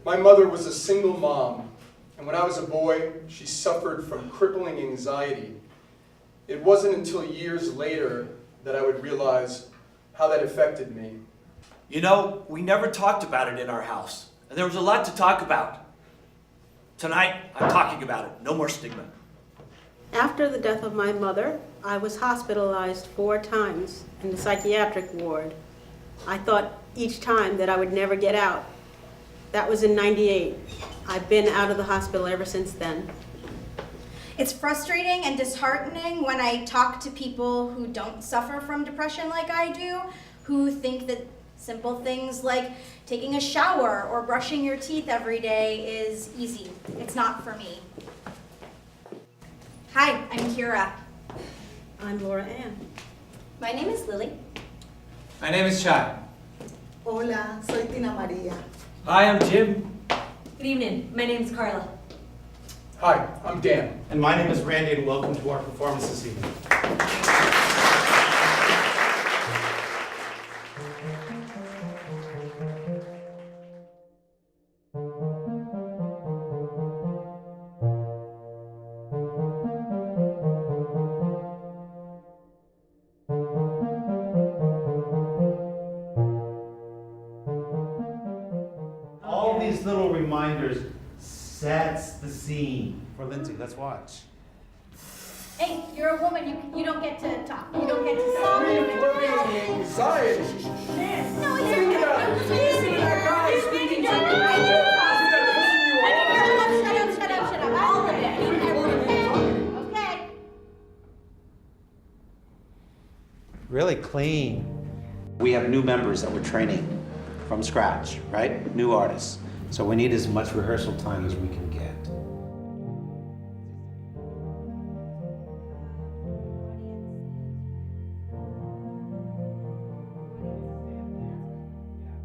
My mother was a single mom, and when I was a boy, she suffered from crippling anxiety. It wasn't until years later that I would realize how that affected me. You know, we never talked about it in our house, and there was a lot to talk about. Tonight, I'm talking about it. No more stigma. After the death of my mother, I was hospitalized 4 times in the psychiatric ward. I thought each time that I would never get out. That was in '98. I've been out of the hospital ever since then. It's frustrating and disheartening when I talk to people who don't suffer from depression like I do, who think that simple things like taking a shower or brushing your teeth every day is easy. It's not for me. Hi, I'm Kira. I'm Laura Ann. My name is Lily. My name is Chad. Hola, soy Tina Maria. Hi, I'm Jim. Good evening. My name's Carla. Hi, I'm Dan. And my name is Randy, and welcome to our performance this evening. All these little reminders sets the scene. For Lindsay, let's watch. Hey, you're a woman. You don't get to talk. You don't get to solve Anxiety. No, it's okay. Shut up. All of it. Okay. Really clean. We have new members that we're training from scratch, right? New artists. So we need as much rehearsal time as we can get.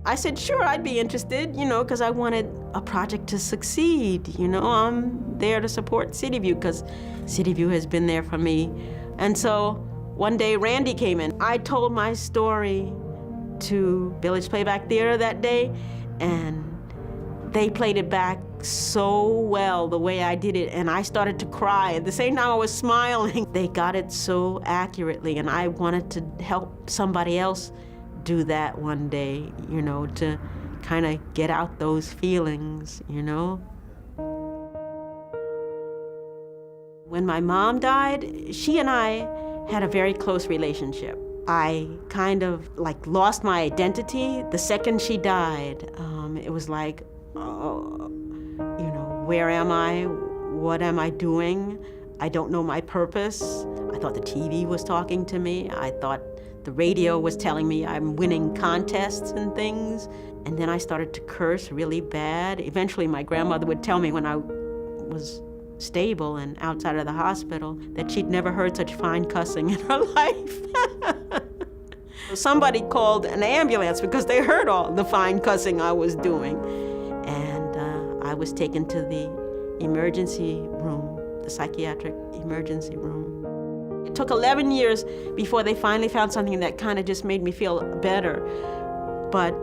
I said, sure, I'd be interested, because I wanted a project to succeed. I'm there to support Citiview because Citiview has been there for me. And so one day Randy came in. I told my story to Village Playback Theatre that day, and they played it back so well the way I did it, and I started to cry. At the same time I was smiling. They got it so accurately, and I wanted to help somebody else do that one day, to kind of get out those feelings, When my mom died, she and I had a very close relationship. I kind of lost my identity the second she died. It was like, where am I? What am I doing? I don't know my purpose. I thought the TV was talking to me. I thought the radio was telling me I'm winning contests and things. And then I started to curse really bad. Eventually my grandmother would tell me when I was stable and outside of the hospital that she'd never heard such fine cussing in her life. Somebody called an ambulance because they heard all the fine cussing I was doing. And I was taken to the emergency room, the psychiatric emergency room. It took 11 years before they finally found something that kind of just made me feel better. But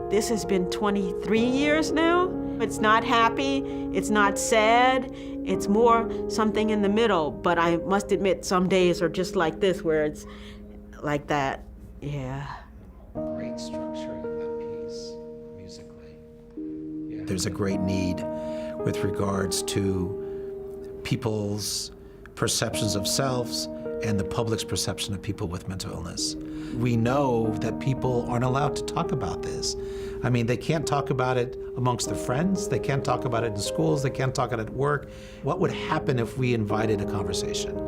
this has been 23 years now. It's not happy, it's not sad, it's more something in the middle. But I must admit, some days are just like this, where it's like that. Yeah. Great structure of that piece, musically. Yeah. There's a great need with regards to people's perceptions of selves and the public's perception of people with mental illness. We know that people aren't allowed to talk about this. I mean, they can't talk about it amongst their friends, they can't talk about it in schools, they can't talk about it at work. What would happen if we invited a conversation?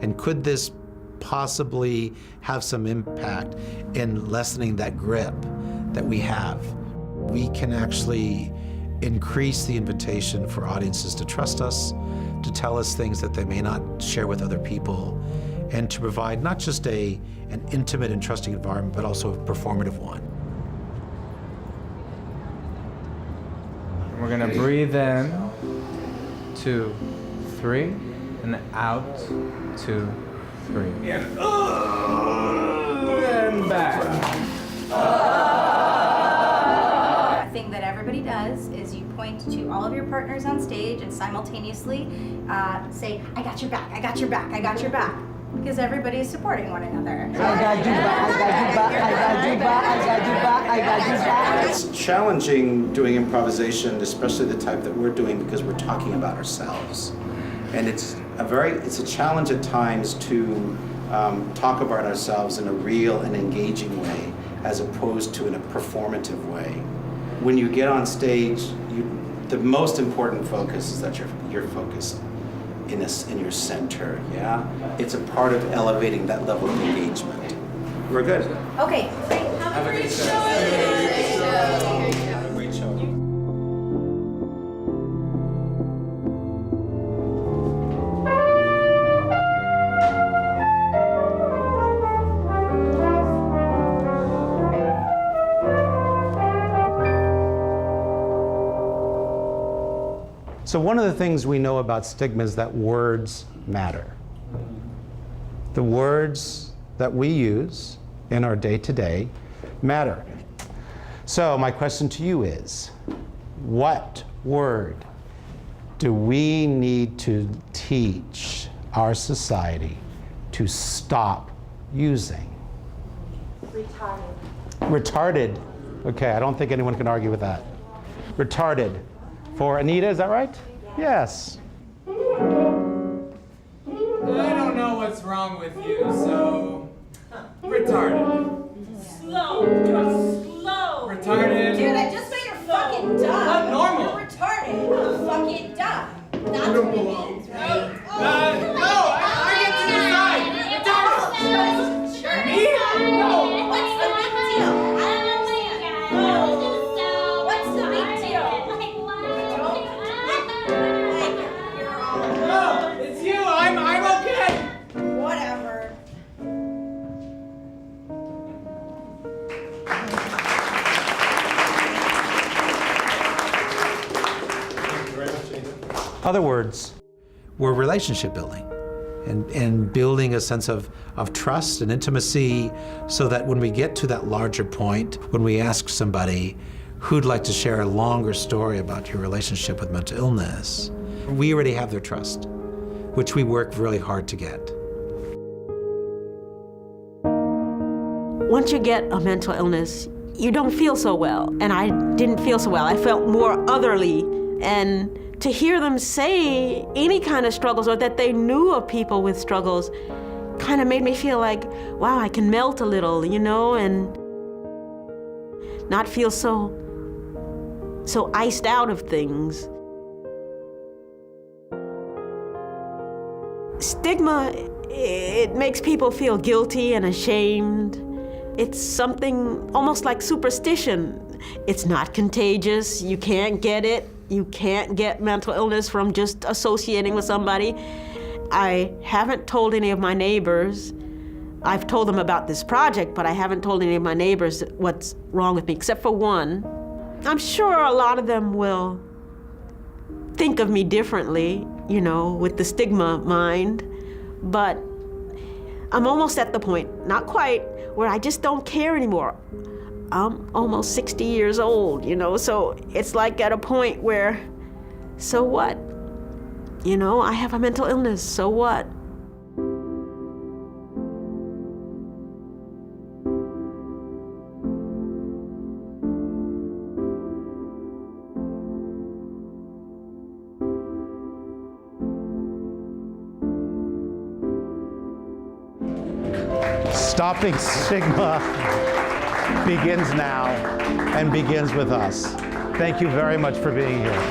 And could this possibly have some impact in lessening that grip that we have? We can actually increase the invitation for audiences to trust us, to tell us things that they may not share with other people, and to provide not just an intimate and trusting environment, but also a performative one. And we're gonna breathe in, 2, 3, and out, 2, 3. And back. I think thing that everybody does is you point to all of your partners on stage and simultaneously say, I got your back, I got your back, I got your back. Because everybody is supporting one another. I got you back, I got you back, I got you back, I got you back, I got you back. It's challenging doing improvisation, especially the type that we're doing, because we're talking about ourselves. And it's a challenge at times to talk about ourselves in a real and engaging way, as opposed to in a performative way. When you get on stage, the most important focus is that you're focused in your center, yeah? It's a part of elevating that level of engagement. We're good. Okay, great. Have a great show. Great show. So one of the things we know about stigma is that words matter. The words that we use in our day-to-day matter. So my question to you is, what word do we need to teach our society to stop using? Retarded. Retarded. Okay, I don't think anyone can argue with that. Retarded. For Anita, is that right? Yes. I don't know what's wrong with you, so retarded. Slow. You're slow. Retarded. Dude, I just say you're fucking dumb. Not normal. You're retarded. You're fucking dumb. That's what it means, right? No, I get to decide. Retarded. Sure. Me? No. What's the big deal? I don't understand. What's the big deal? You're all No, it's you. I'm okay. whatever. Other words, we're relationship building and building a sense of trust and intimacy so that when we get to that larger point, when we ask somebody who'd like to share a longer story about your relationship with mental illness, we already have their trust, which we work really hard to get. Once you get a mental illness, you don't feel so well. And I didn't feel so well. I felt more otherly. And to hear them say any kind of struggles or that they knew of people with struggles kind of made me feel like, wow, I can melt a little, you know, and not feel so iced out of things. Stigma, it makes people feel guilty and ashamed. It's something almost like superstition. It's not contagious, you can't get it. You can't get mental illness from just associating with somebody. I haven't told any of my neighbors. I've told them about this project, but I haven't told any of my neighbors what's wrong with me, except for one. I'm sure a lot of them will think of me differently, you know, with the stigma mind, but I'm almost at the point, not quite, where I just don't care anymore. I'm almost 60 years old, you know, so it's like at a point where, so what? You know, I have a mental illness, so what? Stopping stigma begins now and begins with us. Thank you very much for being here.